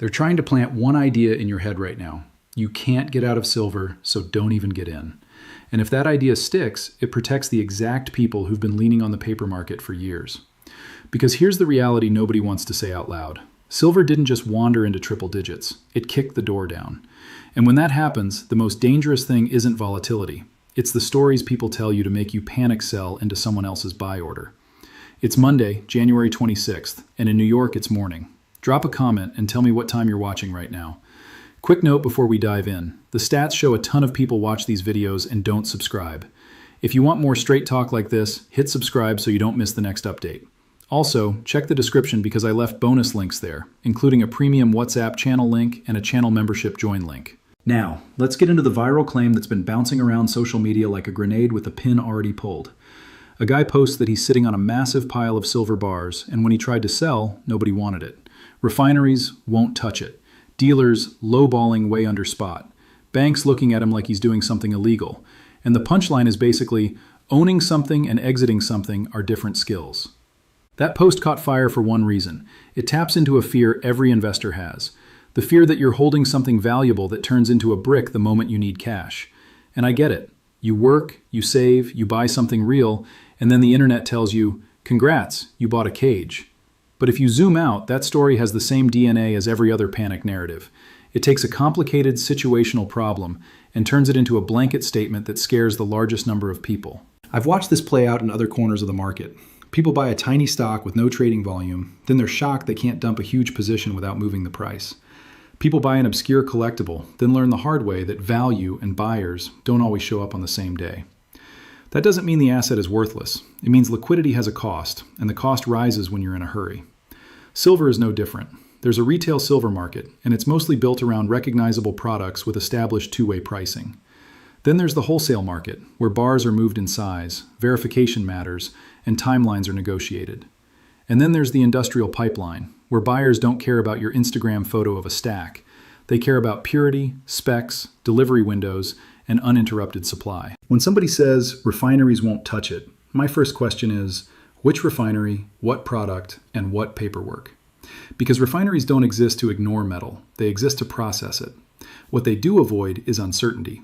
They're trying to plant one idea in your head right now. You can't get out of silver, so don't even get in. And if that idea sticks, it protects the exact people who've been leaning on the paper market for years. Because here's the reality nobody wants to say out loud. Silver didn't just wander into triple digits. It kicked the door down. And when that happens, the most dangerous thing isn't volatility. It's the stories people tell you to make you panic sell into someone else's buy order. It's Monday, January 26th, and in New York it's morning. Drop a comment and tell me what time you're watching right now. Quick note before we dive in. The stats show a ton of people watch these videos and don't subscribe. If you want more straight talk like this, hit subscribe so you don't miss the next update. Also, check the description because I left bonus links there, including a premium WhatsApp channel link and a channel membership join link. Now, let's get into the viral claim that's been bouncing around social media like a grenade with the pin already pulled. A guy posts that he's sitting on a massive pile of silver bars, and when he tried to sell, nobody wanted it. Refineries won't touch it. Dealers lowballing way under spot. Banks looking at him like he's doing something illegal. And the punchline is basically, owning something and exiting something are different skills. That post caught fire for one reason. It taps into a fear every investor has. The fear that you're holding something valuable that turns into a brick the moment you need cash. And I get it. You work, you save, you buy something real, and then the internet tells you, congrats, you bought a cage. But if you zoom out, that story has the same DNA as every other panic narrative. It takes a complicated situational problem and turns it into a blanket statement that scares the largest number of people. I've watched this play out in other corners of the market. People buy a tiny stock with no trading volume, then they're shocked they can't dump a huge position without moving the price. People buy an obscure collectible, then learn the hard way that value and buyers don't always show up on the same day. That doesn't mean the asset is worthless. It means liquidity has a cost, and the cost rises when you're in a hurry. Silver is no different. There's a retail silver market, and it's mostly built around recognizable products with established two-way pricing. Then there's the wholesale market, where bars are moved in size, verification matters, and timelines are negotiated. And then there's the industrial pipeline, where buyers don't care about your Instagram photo of a stack. They care about purity, specs, delivery windows, and uninterrupted supply. When somebody says refineries won't touch it, my first question is, which refinery, what product, and what paperwork? Because refineries don't exist to ignore metal, they exist to process it. What they do avoid is uncertainty.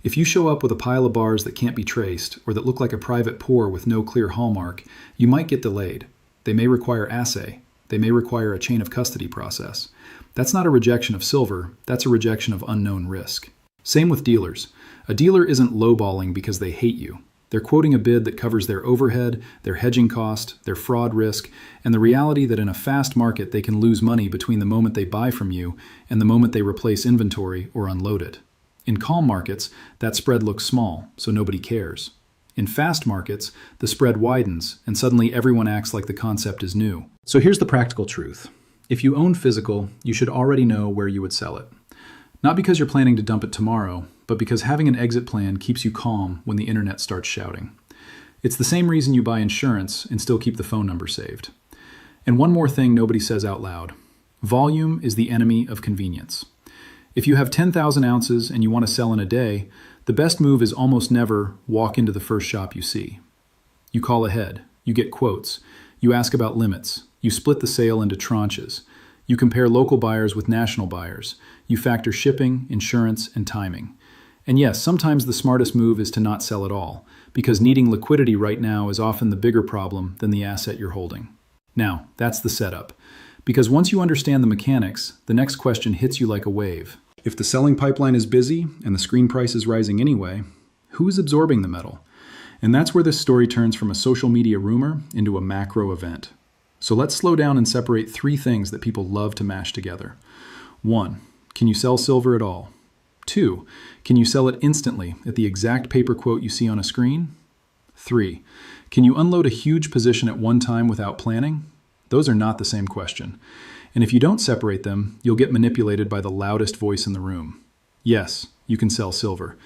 If you show up with a pile of bars that can't be traced, or that look like a private pour with no clear hallmark, you might get delayed. They may require assay. They may require a chain of custody process. That's not a rejection of silver, that's a rejection of unknown risk. Same with dealers. A dealer isn't lowballing because they hate you. They're quoting a bid that covers their overhead, their hedging cost, their fraud risk, and the reality that in a fast market they can lose money between the moment they buy from you and the moment they replace inventory or unload it. In calm markets, that spread looks small, so nobody cares. In fast markets, the spread widens, and suddenly everyone acts like the concept is new. So here's the practical truth. If you own physical, you should already know where you would sell it. Not because you're planning to dump it tomorrow, but because having an exit plan keeps you calm when the internet starts shouting. It's the same reason you buy insurance and still keep the phone number saved. And one more thing nobody says out loud. Volume is the enemy of convenience. If you have 10,000 ounces and you want to sell in a day, the best move is almost never walk into the first shop you see. You call ahead, you get quotes, you ask about limits, you split the sale into tranches, you compare local buyers with national buyers, you factor shipping, insurance, and timing. And yes, sometimes the smartest move is to not sell at all, because needing liquidity right now is often the bigger problem than the asset you're holding. Now, that's the setup. Because once you understand the mechanics, the next question hits you like a wave. If the selling pipeline is busy and the screen price is rising anyway, who is absorbing the metal? And that's where this story turns from a social media rumor into a macro event. So let's slow down and separate three things that people love to mash together. 1. Can you sell silver at all? 2. Can you sell it instantly at the exact paper quote you see on a screen? 3. Can you unload a huge position at one time without planning? Those are not the same question. And if you don't separate them, you'll get manipulated by the loudest voice in the room. Yes, you can sell silver.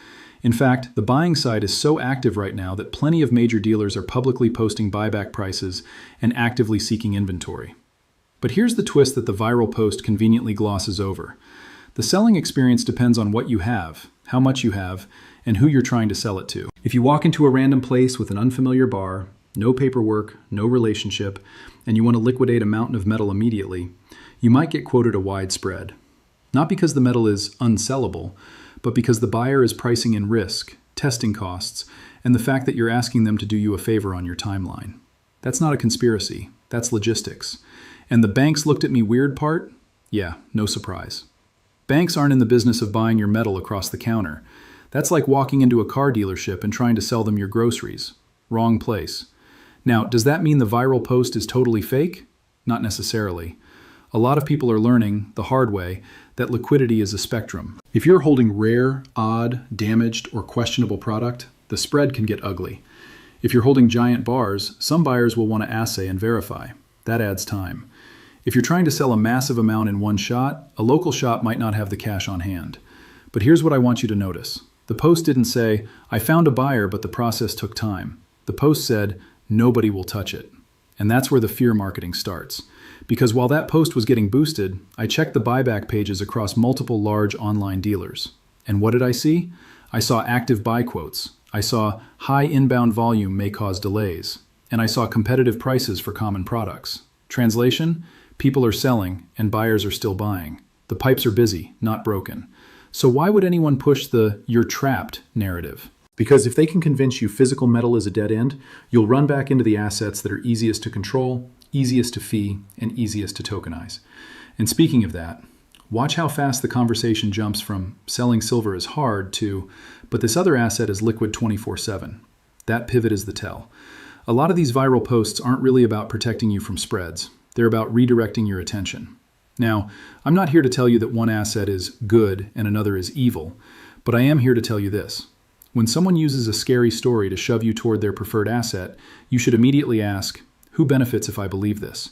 In fact, the buying side is so active right now that plenty of major dealers are publicly posting buyback prices and actively seeking inventory. But here's the twist that the viral post conveniently glosses over. The selling experience depends on what you have, how much you have, and who you're trying to sell it to. If you walk into a random place with an unfamiliar bar, no paperwork, no relationship, and you want to liquidate a mountain of metal immediately, you might get quoted a wide spread. Not because the metal is unsellable, but because the buyer is pricing in risk, testing costs, and the fact that you're asking them to do you a favor on your timeline. That's not a conspiracy, that's logistics. And the banks looked at me weird part? Yeah, no surprise. Banks aren't in the business of buying your metal across the counter. That's like walking into a car dealership and trying to sell them your groceries. Wrong place. Now, does that mean the viral post is totally fake? Not necessarily. A lot of people are learning, the hard way, that liquidity is a spectrum. If you're holding rare, odd, damaged, or questionable product, the spread can get ugly. If you're holding giant bars, some buyers will want to assay and verify. That adds time. If you're trying to sell a massive amount in one shot, a local shop might not have the cash on hand. But here's what I want you to notice. The post didn't say, "I found a buyer, but the process took time." The post said, "Nobody will touch it." And that's where the fear marketing starts. Because while that post was getting boosted, I checked the buyback pages across multiple large online dealers. And what did I see? I saw active buy quotes. I saw high inbound volume may cause delays. And I saw competitive prices for common products. Translation? People are selling and buyers are still buying. The pipes are busy, not broken. So why would anyone push the "you're trapped" narrative? Because if they can convince you physical metal is a dead end, you'll run back into the assets that are easiest to control, easiest to fee, and easiest to tokenize. And speaking of that, watch how fast the conversation jumps from selling silver is hard to, but this other asset is liquid 24/7. That pivot is the tell. A lot of these viral posts aren't really about protecting you from spreads. They're about redirecting your attention. Now, I'm not here to tell you that one asset is good and another is evil, but I am here to tell you this. When someone uses a scary story to shove you toward their preferred asset, you should immediately ask, who benefits if I believe this?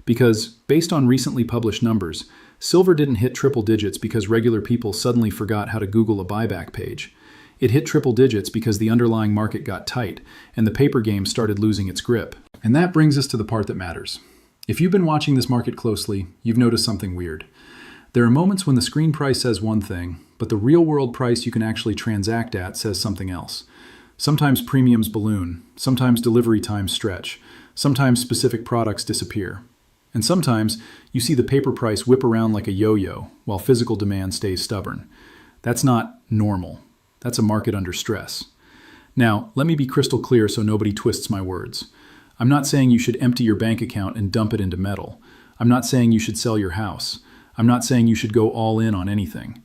Because, based on recently published numbers, silver didn't hit triple digits because regular people suddenly forgot how to Google a buyback page. It hit triple digits because the underlying market got tight, and the paper game started losing its grip. And that brings us to the part that matters. If you've been watching this market closely, you've noticed something weird. There are moments when the screen price says one thing, but the real-world price you can actually transact at says something else. Sometimes premiums balloon, sometimes delivery times stretch, sometimes specific products disappear. And sometimes you see the paper price whip around like a yo-yo while physical demand stays stubborn. That's not normal. That's a market under stress. Now, let me be crystal clear so nobody twists my words. I'm not saying you should empty your bank account and dump it into metal. I'm not saying you should sell your house. I'm not saying you should go all in on anything.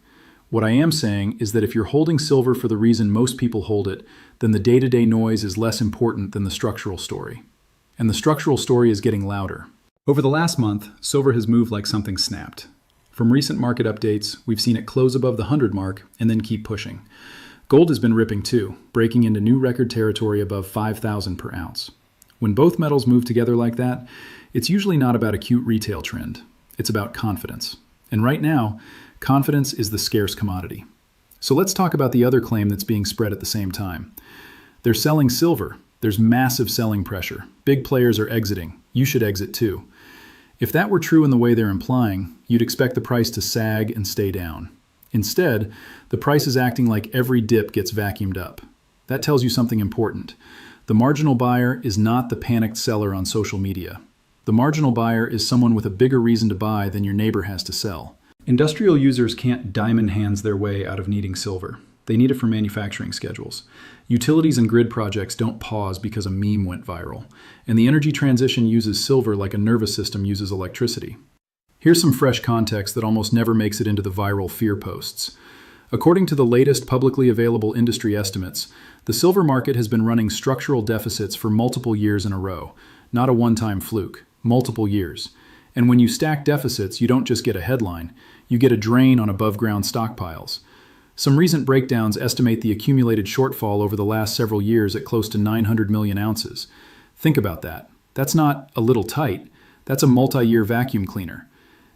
What I am saying is that if you're holding silver for the reason most people hold it, then the day-to-day noise is less important than the structural story. And the structural story is getting louder. Over the last month, silver has moved like something snapped. From recent market updates, we've seen it close above the 100 mark and then keep pushing. Gold has been ripping too, breaking into new record territory above 5,000 per ounce. When both metals move together like that, it's usually not about a cute retail trend. It's about confidence. And right now, confidence is the scarce commodity. So let's talk about the other claim that's being spread at the same time. They're selling silver. There's massive selling pressure. Big players are exiting. You should exit too. If that were true in the way they're implying, you'd expect the price to sag and stay down. Instead, the price is acting like every dip gets vacuumed up. That tells you something important. The marginal buyer is not the panicked seller on social media. The marginal buyer is someone with a bigger reason to buy than your neighbor has to sell. Industrial users can't diamond hands their way out of needing silver. They need it for manufacturing schedules. Utilities and grid projects don't pause because a meme went viral. And the energy transition uses silver like a nervous system uses electricity. Here's some fresh context that almost never makes it into the viral fear posts. According to the latest publicly available industry estimates, the silver market has been running structural deficits for multiple years in a row, not a one-time fluke, multiple years. And when you stack deficits, you don't just get a headline, you get a drain on above-ground stockpiles. Some recent breakdowns estimate the accumulated shortfall over the last several years at close to 900 million ounces. Think about that. That's not a little tight, that's a multi-year vacuum cleaner.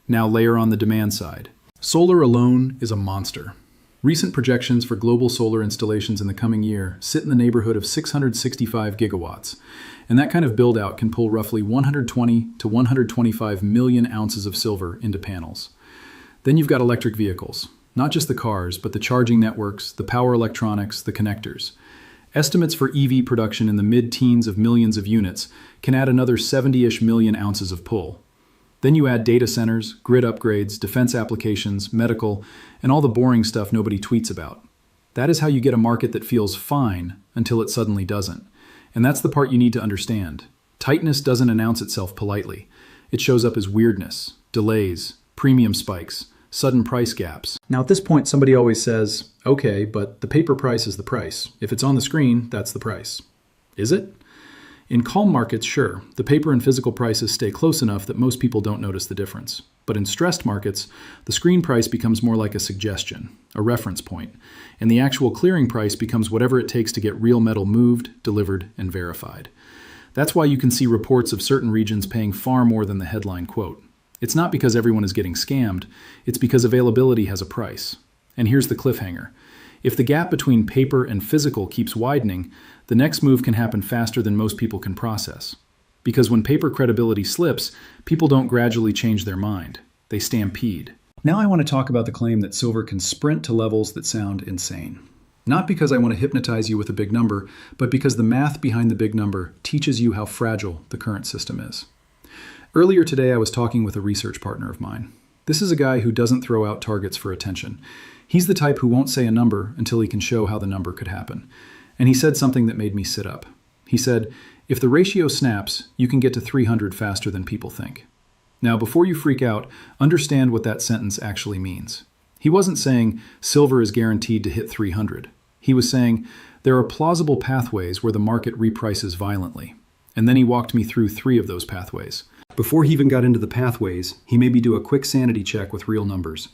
Now layer on the demand side. Solar alone is a monster. Recent projections for global solar installations in the coming year sit in the neighborhood of 665 gigawatts, and that kind of build-out can pull roughly 120 to 125 million ounces of silver into panels. Then you've got electric vehicles, not just the cars, but the charging networks, the power electronics, the connectors. Estimates for EV production in the mid-teens of millions of units can add another 70-ish million ounces of pull. Then you add data centers, grid upgrades, defense applications, medical, and all the boring stuff nobody tweets about. That is how you get a market that feels fine until it suddenly doesn't. And that's the part you need to understand. Tightness doesn't announce itself politely. It shows up as weirdness, delays, premium spikes, sudden price gaps. Now at this point, somebody always says, okay, but the paper price is the price. If it's on the screen, that's the price. Is it? In calm markets, sure, the paper and physical prices stay close enough that most people don't notice the difference. But in stressed markets, the screen price becomes more like a suggestion, a reference point, and the actual clearing price becomes whatever it takes to get real metal moved, delivered, and verified. That's why you can see reports of certain regions paying far more than the headline quote. It's not because everyone is getting scammed, it's because availability has a price. And here's the cliffhanger. If the gap between paper and physical keeps widening, the next move can happen faster than most people can process. Because when paper credibility slips, people don't gradually change their mind. They stampede. Now I want to talk about the claim that silver can sprint to levels that sound insane. Not because I want to hypnotize you with a big number, but because the math behind the big number teaches you how fragile the current system is. Earlier today, I was talking with a research partner of mine. This is a guy who doesn't throw out targets for attention. He's the type who won't say a number until he can show how the number could happen. And he said something that made me sit up. He said, if the ratio snaps, you can get to 300 faster than people think. Now, before you freak out, understand what that sentence actually means. He wasn't saying silver is guaranteed to hit 300. He was saying there are plausible pathways where the market reprices violently. And then he walked me through 3 of those pathways. Before he even got into the pathways, he made me do a quick sanity check with real numbers.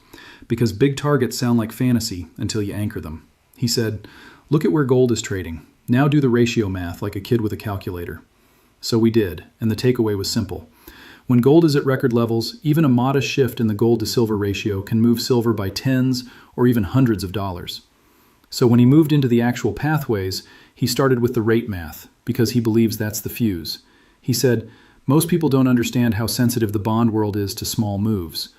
Because big targets sound like fantasy until you anchor them. He said, look at where gold is trading. Now do the ratio math like a kid with a calculator. So we did, and the takeaway was simple. When gold is at record levels, even a modest shift in the gold to silver ratio can move silver by tens or even hundreds of dollars. So when he moved into the actual pathways, he started with the rate math, because he believes that's the fuse. He said, most people don't understand how sensitive the bond world is to small moves.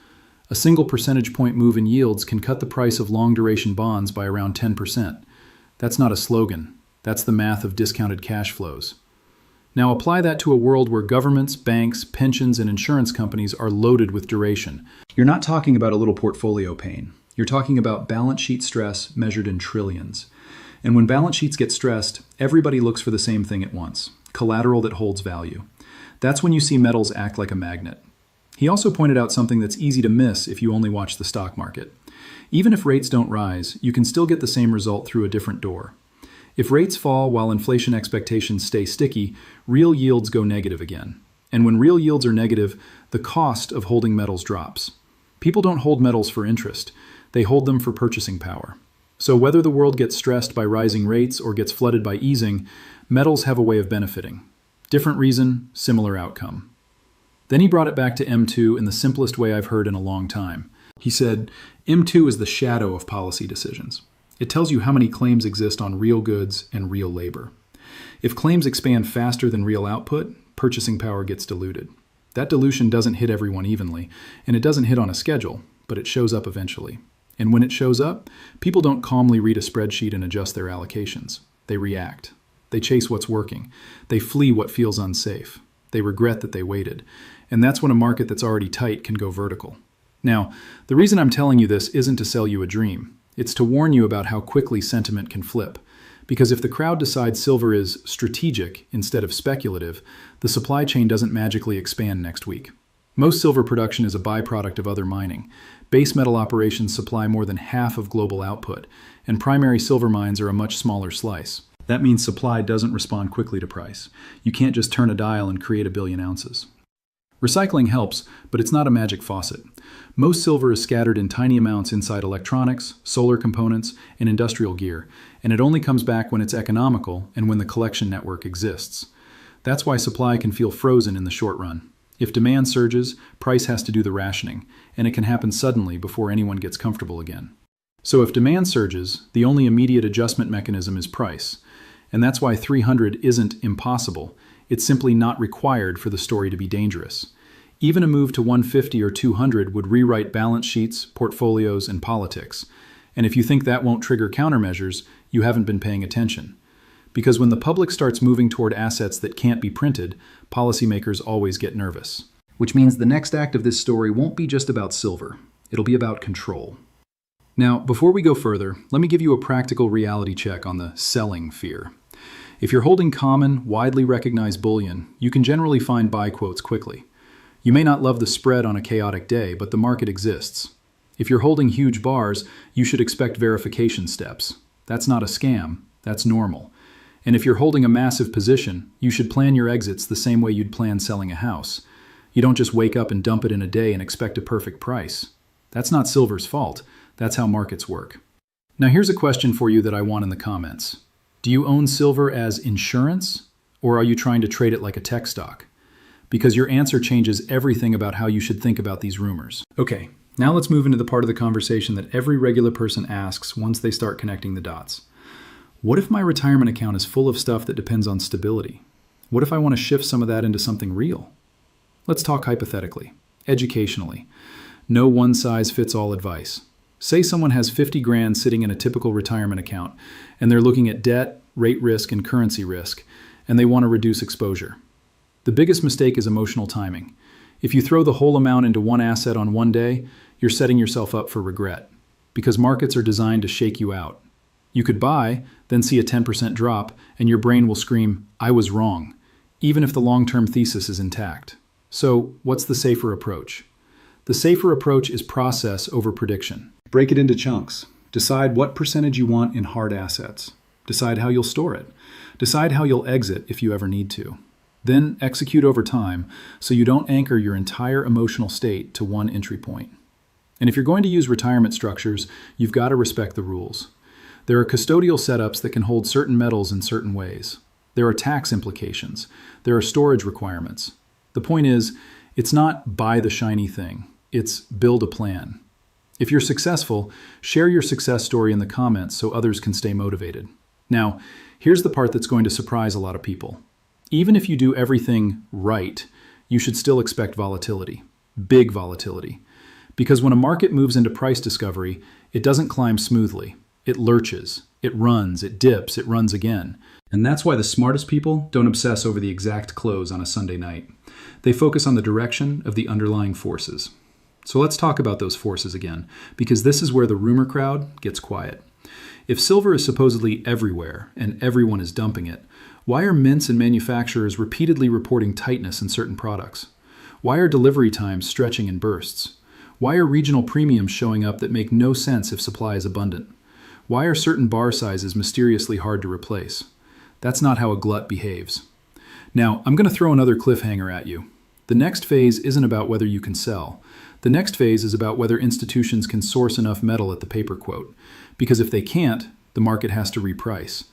A single percentage point move in yields can cut the price of long-duration bonds by around 10%. That's not a slogan. That's the math of discounted cash flows. Now apply that to a world where governments, banks, pensions, and insurance companies are loaded with duration. You're not talking about a little portfolio pain. You're talking about balance sheet stress measured in trillions. And when balance sheets get stressed, everybody looks for the same thing at once, collateral that holds value. That's when you see metals act like a magnet. He also pointed out something that's easy to miss if you only watch the stock market. Even if rates don't rise, you can still get the same result through a different door. If rates fall while inflation expectations stay sticky, real yields go negative again. And when real yields are negative, the cost of holding metals drops. People don't hold metals for interest. They hold them for purchasing power. So whether the world gets stressed by rising rates or gets flooded by easing, metals have a way of benefiting. Different reason, similar outcome. Then he brought it back to M2 in the simplest way I've heard in a long time. He said, M2 is the shadow of policy decisions. It tells you how many claims exist on real goods and real labor. If claims expand faster than real output, purchasing power gets diluted. That dilution doesn't hit everyone evenly, and it doesn't hit on a schedule, but it shows up eventually. And when it shows up, people don't calmly read a spreadsheet and adjust their allocations. They react. They chase what's working. They flee what feels unsafe. They regret that they waited. And that's when a market that's already tight can go vertical. Now, the reason I'm telling you this isn't to sell you a dream. It's to warn you about how quickly sentiment can flip. Because if the crowd decides silver is strategic instead of speculative, the supply chain doesn't magically expand next week. Most silver production is a byproduct of other mining. Base metal operations supply more than half of global output, and primary silver mines are a much smaller slice. That means supply doesn't respond quickly to price. You can't just turn a dial and create 1 billion ounces. Recycling helps, but it's not a magic faucet. Most silver is scattered in tiny amounts inside electronics, solar components, and industrial gear, and it only comes back when it's economical and when the collection network exists. That's why supply can feel frozen in the short run. If demand surges, price has to do the rationing, and it can happen suddenly before anyone gets comfortable again. So if demand surges, the only immediate adjustment mechanism is price. And that's why 300 isn't impossible. It's simply not required for the story to be dangerous. Even a move to 150 or 200 would rewrite balance sheets, portfolios, and politics. And if you think that won't trigger countermeasures, you haven't been paying attention. Because when the public starts moving toward assets that can't be printed, policymakers always get nervous. which means the next act of this story won't be just about silver. It'll be about control. Now, before we go further, let me give you a practical reality check on the selling fear. If you're holding common, widely recognized bullion, you can generally find buy quotes quickly. You may not love the spread on a chaotic day, but the market exists. If you're holding huge bars, you should expect verification steps. That's not a scam, that's normal. And if you're holding a massive position, you should plan your exits the same way you'd plan selling a house. You don't just wake up and dump it in a day and expect a perfect price. That's not silver's fault. That's how markets work. Now here's a question for you that I want in the comments. Do you own silver as insurance, or are you trying to trade it like a tech stock? Because your answer changes everything about how you should think about these rumors. Okay, now let's move into the part of the conversation that every regular person asks once they start connecting the dots. What if my retirement account is full of stuff that depends on stability? What if I want to shift some of that into something real? Let's talk hypothetically, educationally. No one-size-fits-all advice. Say someone has 50 grand sitting in a typical retirement account, and they're looking at debt, rate risk, and currency risk, and they want to reduce exposure. The biggest mistake is emotional timing. If you throw the whole amount into one asset on one day, you're setting yourself up for regret, because markets are designed to shake you out. You could buy, then see a 10% drop, and your brain will scream, "I was wrong," even if the long-term thesis is intact. So, what's the safer approach? The safer approach is process over prediction. Break it into chunks. Decide what percentage you want in hard assets. Decide how you'll store it. Decide how you'll exit if you ever need to. Then execute over time so you don't anchor your entire emotional state to one entry point. And if you're going to use retirement structures, you've got to respect the rules. There are custodial setups that can hold certain metals in certain ways. There are tax implications. There are storage requirements. The point is, it's not buy the shiny thing. It's build a plan. If you're successful, share your success story in the comments so others can stay motivated. Now, here's the part that's going to surprise a lot of people. Even if you do everything right, you should still expect volatility, big volatility. Because when a market moves into price discovery, it doesn't climb smoothly. It lurches, it runs, it dips, it runs again. And that's why the smartest people don't obsess over the exact close on a Sunday night. They focus on the direction of the underlying forces. So let's talk about those forces again, because this is where the rumor crowd gets quiet. If silver is supposedly everywhere and everyone is dumping it, why are mints and manufacturers repeatedly reporting tightness in certain products? Why are delivery times stretching in bursts? Why are regional premiums showing up that make no sense if supply is abundant? Why are certain bar sizes mysteriously hard to replace? That's not how a glut behaves. Now, I'm going to throw another cliffhanger at you. The next phase isn't about whether you can sell. The next phase is about whether institutions can source enough metal at the paper quote. Because if they can't, the market has to reprice.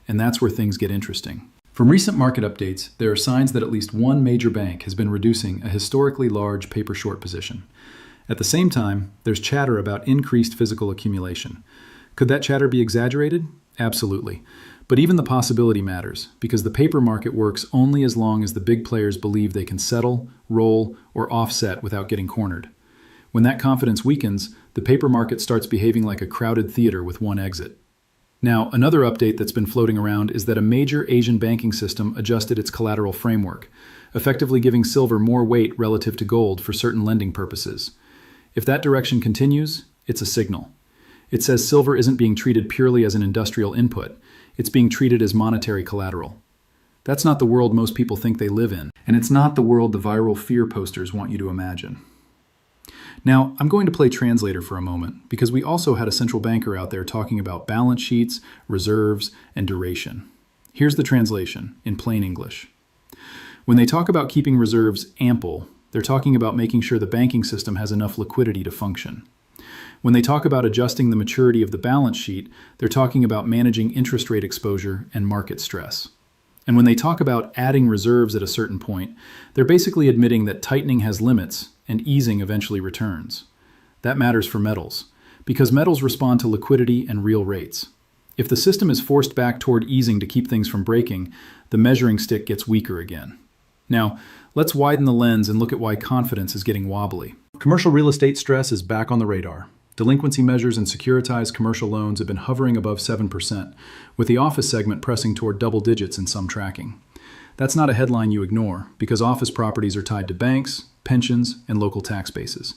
And that's where things get interesting. From recent market updates, there are signs that at least one major bank has been reducing a historically large paper short position. At the same time, there's chatter about increased physical accumulation. Could that chatter be exaggerated? Absolutely. But even the possibility matters, because the paper market works only as long as the big players believe they can settle, roll, or offset without getting cornered. When that confidence weakens, the paper market starts behaving like a crowded theater with one exit. Now, another update that's been floating around is that a major Asian banking system adjusted its collateral framework, effectively giving silver more weight relative to gold for certain lending purposes. If that direction continues, it's a signal. It says silver isn't being treated purely as an industrial input. It's being treated as monetary collateral. That's not the world most people think they live in, and it's not the world the viral fear posters want you to imagine. Now, I'm going to play translator for a moment, because we also had a central banker out there talking about balance sheets, reserves, and duration. Here's the translation, in plain English. When they talk about keeping reserves ample, they're talking about making sure the banking system has enough liquidity to function. When they talk about adjusting the maturity of the balance sheet, they're talking about managing interest rate exposure and market stress. And when they talk about adding reserves at a certain point, they're basically admitting that tightening has limits and easing eventually returns. That matters for metals, because metals respond to liquidity and real rates. If the system is forced back toward easing to keep things from breaking, the measuring stick gets weaker again. Now, let's widen the lens and look at why confidence is getting wobbly. Commercial real estate stress is back on the radar. Delinquency measures in securitized commercial loans have been hovering above 7%, with the office segment pressing toward double digits in some tracking. That's not a headline you ignore, because office properties are tied to banks, pensions, and local tax bases.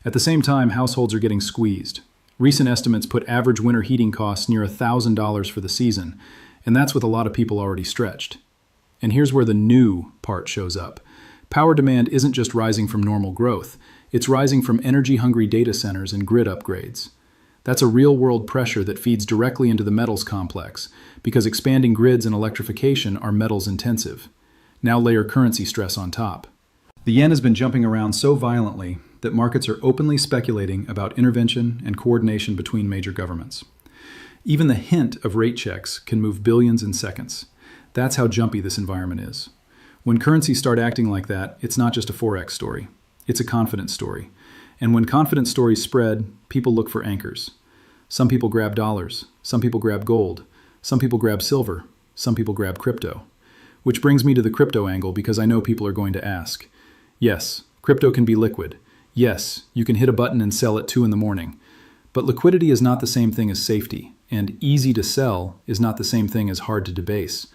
At the same time, households are getting squeezed. Recent estimates put average winter heating costs near $1,000 for the season, and that's with a lot of people already stretched. And here's where the new part shows up. Power demand isn't just rising from normal growth, it's rising from energy-hungry data centers and grid upgrades. That's a real-world pressure that feeds directly into the metals complex, because expanding grids and electrification are metals-intensive. Now layer currency stress on top. The yen has been jumping around so violently that markets are openly speculating about intervention and coordination between major governments. Even the hint of rate checks can move billions in seconds. That's how jumpy this environment is. When currencies start acting like that, it's not just a Forex story. It's a confidence story. And when confidence stories spread, people look for anchors. Some people grab dollars. Some people grab gold. Some people grab silver. Some people grab crypto. Which brings me to the crypto angle, because I know people are going to ask. Yes, crypto can be liquid. Yes, you can hit a button and sell at 2 a.m. But liquidity is not the same thing as safety, and easy to sell is not the same thing as hard to debase.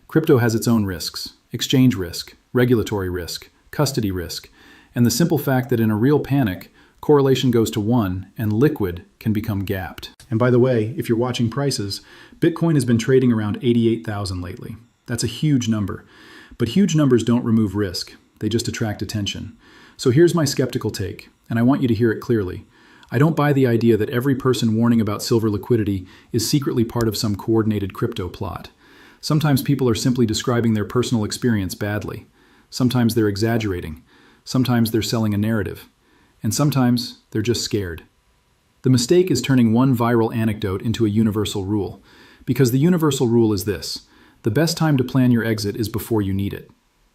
Crypto has its own risks: exchange risk, regulatory risk, custody risk, and the simple fact that in a real panic, correlation goes to 1 and liquid can become gapped. And by the way, if you're watching prices, Bitcoin has been trading around 88,000 lately. That's a huge number. But huge numbers don't remove risk. They just attract attention. So here's my skeptical take, and I want you to hear it clearly. I don't buy the idea that every person warning about silver liquidity is secretly part of some coordinated crypto plot. Sometimes people are simply describing their personal experience badly. Sometimes they're exaggerating. Sometimes they're selling a narrative. And sometimes they're just scared. The mistake is turning one viral anecdote into a universal rule. Because the universal rule is this: the best time to plan your exit is before you need it.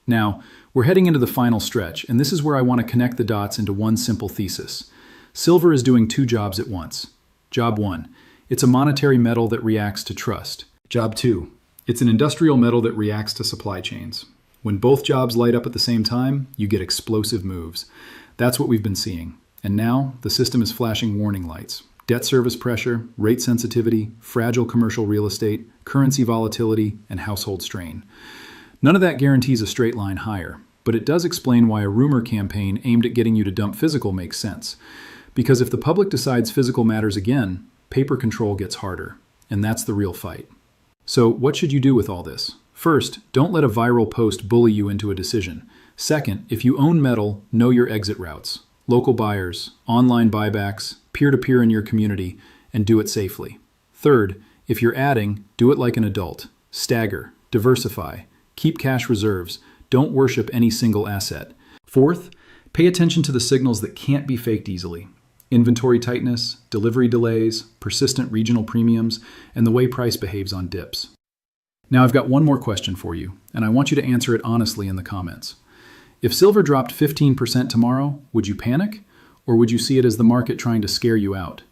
Now, we're heading into the final stretch, and this is where I want to connect the dots into one simple thesis. Silver is doing 2 jobs at once. Job 1, it's a monetary metal that reacts to trust. Job 2, it's an industrial metal that reacts to supply chains. When both jobs light up at the same time, you get explosive moves. That's what we've been seeing. And now, the system is flashing warning lights. Debt service pressure, rate sensitivity, fragile commercial real estate, currency volatility, and household strain. None of that guarantees a straight line higher, but it does explain why a rumor campaign aimed at getting you to dump physical makes sense. Because if the public decides physical matters again, paper control gets harder, and that's the real fight. So what should you do with all this? First, don't let a viral post bully you into a decision. Second, if you own metal, know your exit routes. Local buyers, online buybacks, peer-to-peer in your community, and do it safely. Third, if you're adding, do it like an adult. Stagger, diversify, keep cash reserves, don't worship any single asset. Fourth, pay attention to the signals that can't be faked easily. Inventory tightness, delivery delays, persistent regional premiums, and the way price behaves on dips. Now I've got one more question for you, and I want you to answer it honestly in the comments. If silver dropped 15% tomorrow, would you panic? Or would you see it as the market trying to scare you out?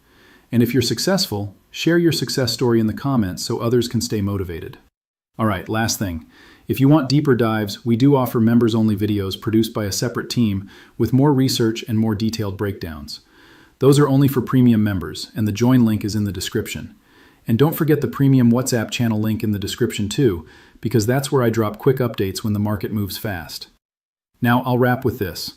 And if you're successful, share your success story in the comments so others can stay motivated. All right, last thing. If you want deeper dives, we do offer members-only videos produced by a separate team with more research and more detailed breakdowns. Those are only for premium members, and the join link is in the description. And don't forget the premium WhatsApp channel link in the description too, because that's where I drop quick updates when the market moves fast. Now I'll wrap with this.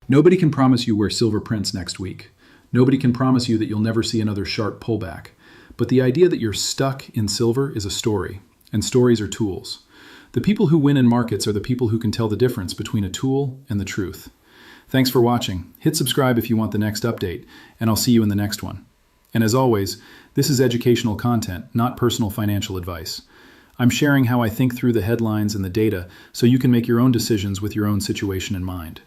Nobody can promise you where silver prints next week. Nobody can promise you that you'll never see another sharp pullback. But the idea that you're stuck in silver is a story, and stories are tools. The people who win in markets are the people who can tell the difference between a tool and the truth. Thanks for watching. Hit subscribe if you want the next update, and I'll see you in the next one. And as always, this is educational content, not personal financial advice. I'm sharing how I think through the headlines and the data so you can make your own decisions with your own situation in mind.